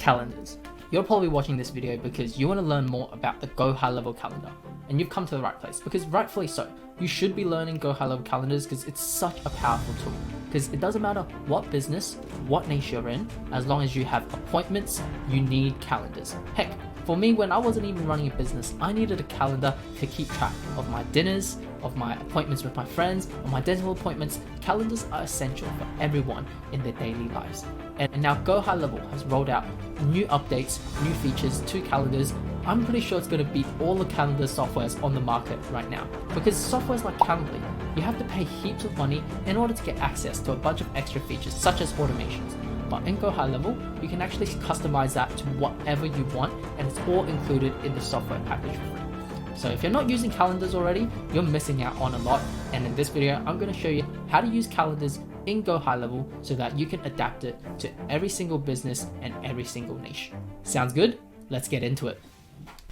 Calendars. You're probably watching this video because you want to learn more about the Go High Level calendar, and you've come to the right place, because rightfully so. You should be learning Go High Level calendars because it's such a powerful tool, because it doesn't matter what business, what niche you're in, as long as you have appointments, you need calendars. Heck, for me, when I wasn't even running a business, I needed a calendar to keep track of my dinners, of my appointments with my friends, of my dental appointments. Calendars are essential for everyone in their daily lives. And now Go High Level has rolled out new updates, new features to calendars. I'm pretty sure it's going to beat all the calendar softwares on the market right now, because softwares like Calendly, you have to pay heaps of money in order to get access to a bunch of extra features such as automations. But in Go High Level, you can actually customize that to whatever you want, and it's all included in the software package for free. So if you're not using calendars already, you're missing out on a lot. And in this video, I'm going to show you how to use calendars in Go High Level so that you can adapt it to every single business and every single niche. Sounds good? Let's get into it.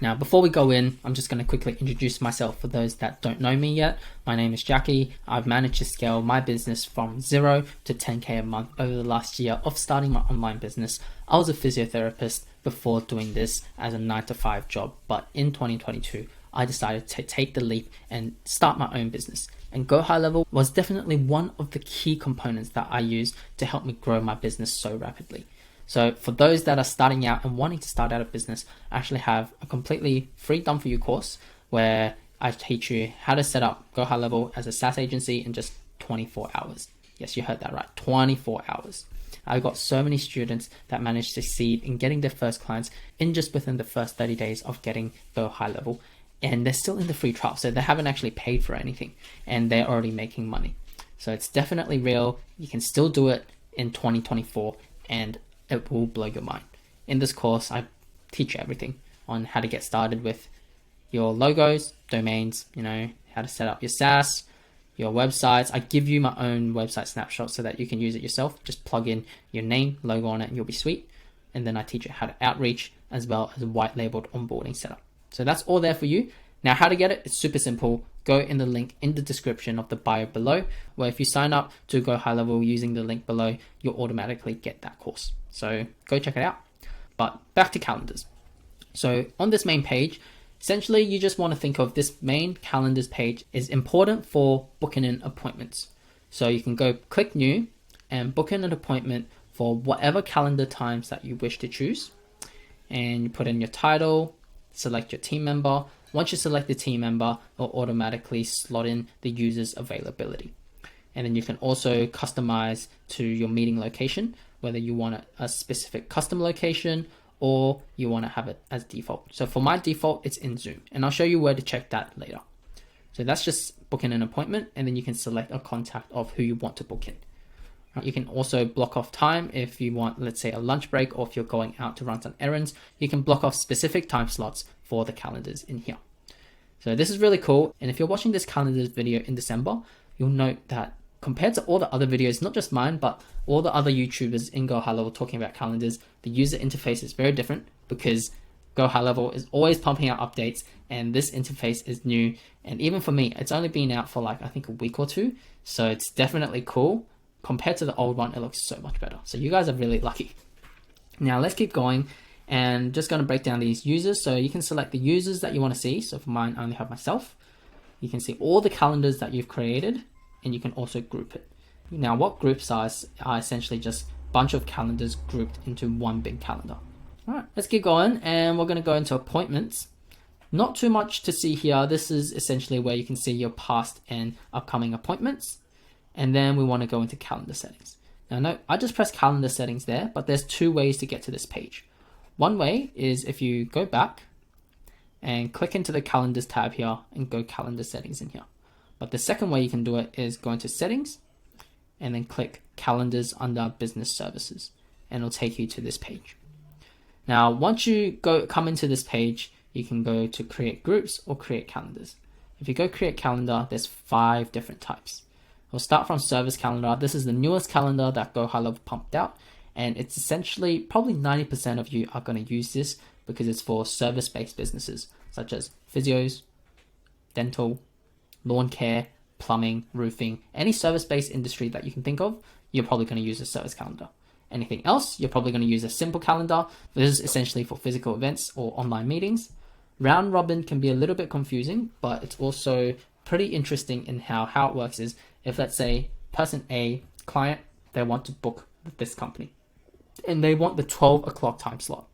Now, before we go in, I'm just going to quickly introduce myself for those that don't know me yet. My name is Jackie. I've managed to scale my business from 0 to 10K a month over the last year of starting my online business. I was a physiotherapist before doing this as a 9-to-5 job, but in 2022, I decided to take the leap and start my own business. And Go High Level was definitely one of the key components that I use to help me grow my business so rapidly. So for those that are starting out and wanting to start out a business, I actually have a completely free done for you course where I teach you how to set up Go High Level as a SaaS agency in just 24 hours. Yes, you heard that right, 24 hours. I've got so many students that managed to succeed in getting their first clients in just within the first 30 days of getting Go High Level. And they're still in the free trial, so they haven't actually paid for anything and they're already making money. So it's definitely real. You can still do it in 2024 and it will blow your mind. In this course, I teach you everything on how to get started with your logos, domains, how to set up your SaaS, your websites. I give you my own website snapshot so that you can use it yourself. Just plug in your name, logo on it, and you'll be sweet. And then I teach you how to outreach as well as a white labeled onboarding setup. So that's all there for you. Now, how to get it? It's super simple. Go in the link in the description of the bio below, where if you sign up to Go High Level using the link below, you'll automatically get that course. So go check it out. But back to calendars. So on this main page, essentially you just want to think of this main calendars page is important for booking in appointments. So you can go click new and book in an appointment for whatever calendar times that you wish to choose. And you put in your title, select your team member. Once you select the team member, it'll automatically slot in the user's availability. And then you can also customize to your meeting location, whether you want a specific custom location or you want to have it as default. So for my default, it's in Zoom, and I'll show you where to check that later. So that's just booking an appointment, and then you can select a contact of who you want to book in. You can also block off time if you want, let's say, a lunch break, or if you're going out to run some errands, you can block off specific time slots for the calendars in here. So this is really cool. And if you're watching this calendars video in December, you'll note that compared to all the other videos, not just mine, but all the other YouTubers in Go High Level talking about calendars, the user interface is very different because Go High Level is always pumping out updates and this interface is new. And even for me, it's only been out for I think a week or two. So it's definitely cool. Compared to the old one, it looks so much better. So you guys are really lucky. Now let's keep going and just going to break down these users. So you can select the users that you want to see. So for mine, I only have myself. You can see all the calendars that you've created and you can also group it. Now what groups are essentially just a bunch of calendars grouped into one big calendar. All right, let's keep going and we're going to go into appointments. Not too much to see here. This is essentially where you can see your past and upcoming appointments. And then we want to go into calendar settings. Now, note, I just pressed calendar settings there, but there's two ways to get to this page. One way is if you go back and click into the calendars tab here and go calendar settings in here. But the second way you can do it is go into settings and then click calendars under business services, and it'll take you to this page. Now, once you come into this page, you can go to create groups or create calendars. If you go create calendar, there's 5 different types. We'll start from service calendar. This is the newest calendar that Go High Level pumped out. And it's essentially probably 90% of you are going to use this because it's for service-based businesses such as physios, dental, lawn care, plumbing, roofing, any service-based industry that you can think of, you're probably going to use a service calendar. Anything else, you're probably going to use a simple calendar. This is essentially for physical events or online meetings. Round robin can be a little bit confusing, but it's also pretty interesting in how it works is if, let's say, person A, client, they want to book with this company and they want the 12 o'clock time slot.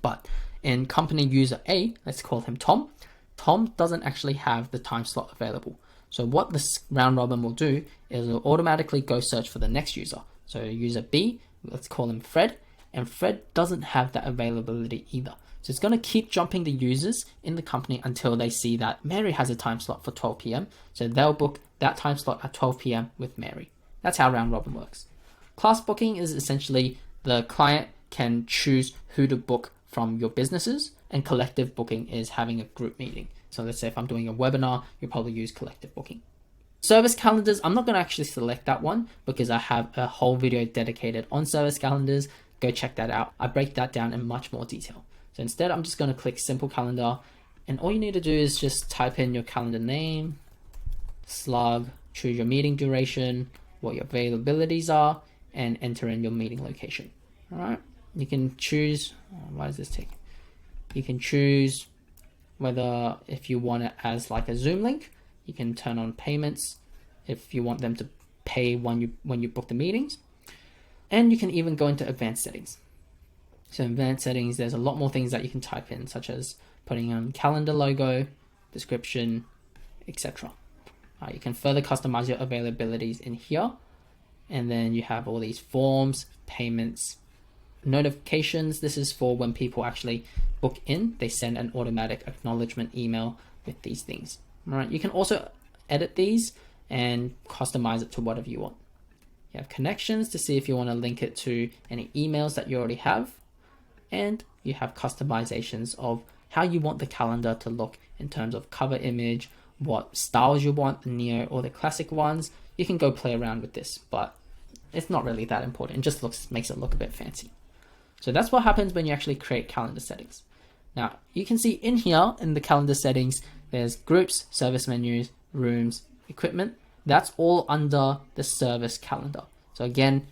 But in company user A, let's call him Tom, Tom doesn't actually have the time slot available. So what this round robin will do is it'll automatically go search for the next user. So user B, let's call him Fred, and Fred doesn't have that availability either. So it's going to keep jumping the users in the company until they see that Mary has a time slot for 12 p.m. So they'll book that time slot at 12 p.m. with Mary. That's how round robin works. Class booking is essentially the client can choose who to book from your businesses, and collective booking is having a group meeting. So let's say if I'm doing a webinar, you'll probably use collective booking. Service calendars, I'm not going to actually select that one because I have a whole video dedicated on service calendars. Go check that out. I break that down in much more detail. So instead, I'm just going to click simple calendar, and all you need to do is just type in your calendar name, slug, choose your meeting duration, what your availabilities are, and enter in your meeting location. All right. You can choose, why does this take? You can choose whether if you want it as like a Zoom link, you can turn on payments if you want them to pay when you book the meetings. And you can even go into advanced settings. So in advanced settings, there's a lot more things that you can type in, such as putting on calendar logo, description, etc. You can further customize your availabilities in here. And then you have all these forms, payments, notifications. This is for when people actually book in, they send an automatic acknowledgement email with these things. All right. You can also edit these and customize it to whatever you want. You have connections to see if you want to link it to any emails that you already have. And you have customizations of how you want the calendar to look in terms of cover image, what styles you want, the neo or the classic ones. You can go play around with this, but it's not really that important. It just makes it look a bit fancy. So that's what happens when you actually create calendar settings. Now you can see in here in the calendar settings, there's groups, service menus, rooms, equipment. That's all under the service calendar. So again,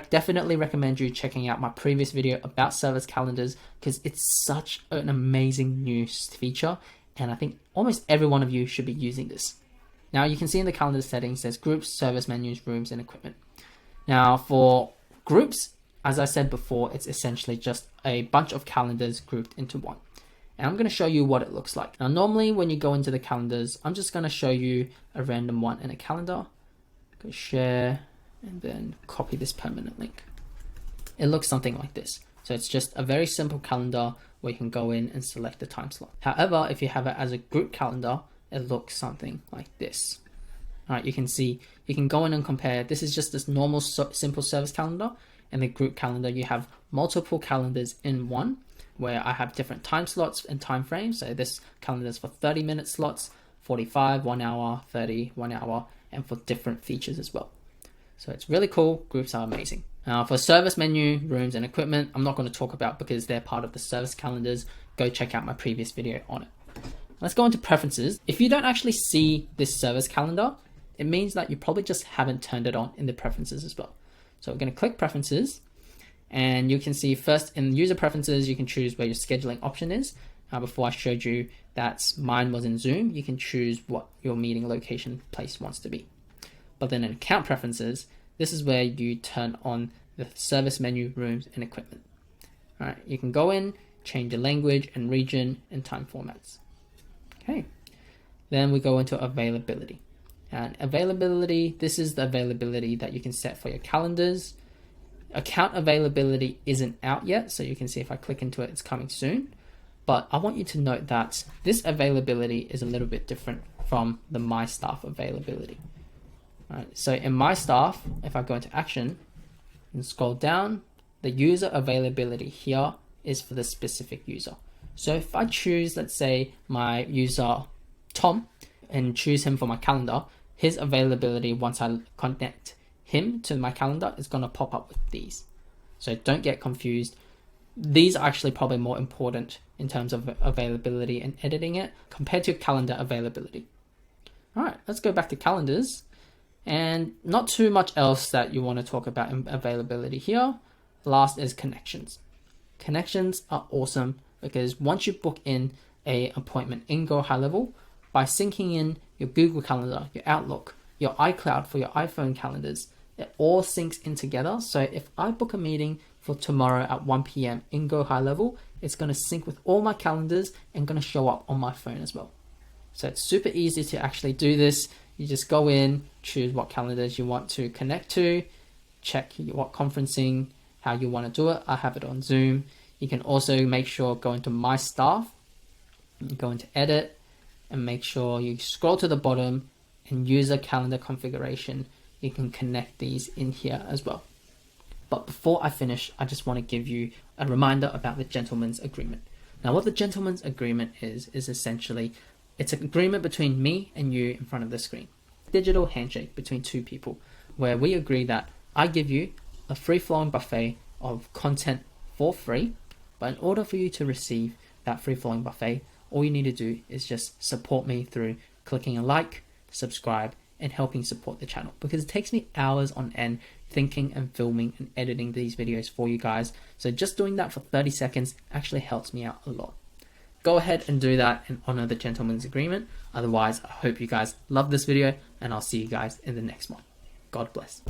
definitely recommend you checking out my previous video about service calendars because it's such an amazing new feature. And I think almost every one of you should be using this. Now you can see in the calendar settings, there's groups, service menus, rooms, and equipment. Now for groups, as I said before, it's essentially just a bunch of calendars grouped into one. And I'm going to show you what it looks like. Now, normally when you go into the calendars, I'm just going to show you a random one in a calendar. Go share and then copy this permanent link. It looks something like this. So it's just a very simple calendar where you can go in and select the time slot. However, if you have it as a group calendar, it looks something like this. All right, you can see, you can go in and compare. This is just this normal simple service calendar. And the group calendar, you have multiple calendars in one, where I have different time slots and time frames. So this calendar is for 30-minute slots, 45, 1 hour, 30, 1 hour, and for different features as well. So it's really cool. Groups are amazing. Now for service menu, rooms, and equipment, I'm not going to talk about because they're part of the service calendars. Go check out my previous video on it. Let's go into preferences. If you don't actually see this service calendar, it means that you probably just haven't turned it on in the preferences as well. So we're going to click preferences, and you can see first in user preferences, you can choose where your scheduling option is. Before I showed you that mine was in Zoom, you can choose what your meeting location place wants to be. But then in account preferences, this is where you turn on the service menu, rooms, and equipment. All right, you can go in, change your language and region and time formats. Okay, then we go into availability. And availability, this is the availability that you can set for your calendars. Account availability isn't out yet, so you can see if I click into it, it's coming soon. But I want you to note that this availability is a little bit different from the My Staff availability. All right, so in My Staff, if I go into action and scroll down, the user availability here is for the specific user. So if I choose, let's say, my user Tom, and choose him for my calendar, his availability, once I connect him to my calendar, is going to pop up with these. So don't get confused. These are actually probably more important in terms of availability and editing it compared to calendar availability. All right, let's go back to calendars, and not too much else that you want to talk about in availability here. last is connections. Connections are awesome because once you book in a appointment in GohighLevel, by syncing in your Google Calendar, your Outlook, your iCloud for your iPhone calendars, it all syncs in together. So if I book a meeting for tomorrow at 1 p.m. in GohighLevel, it's going to sync with all my calendars and going to show up on my phone as well. So it's super easy to actually do this. You just go in, choose what calendars you want to connect to, check what conferencing, how you want to do it. I have it on Zoom. You can also make sure go into My Staff, go into Edit, and make sure you scroll to the bottom and User Calendar Configuration. You can connect these in here as well. But before I finish, I just want to give you a reminder about the Gentleman's Agreement. Now, what the Gentleman's Agreement is essentially, it's an agreement between me and you in front of the screen. Digital handshake between two people, where we agree that I give you a free-flowing buffet of content for free, but in order for you to receive that free-flowing buffet, all you need to do is just support me through clicking a like, subscribe, and helping support the channel, because it takes me hours on end thinking and filming and editing these videos for you guys. So just doing that for 30 seconds actually helps me out a lot. Go ahead and do that and honor the Gentleman's Agreement. Otherwise, I hope you guys love this video, and I'll see you guys in the next one. God bless.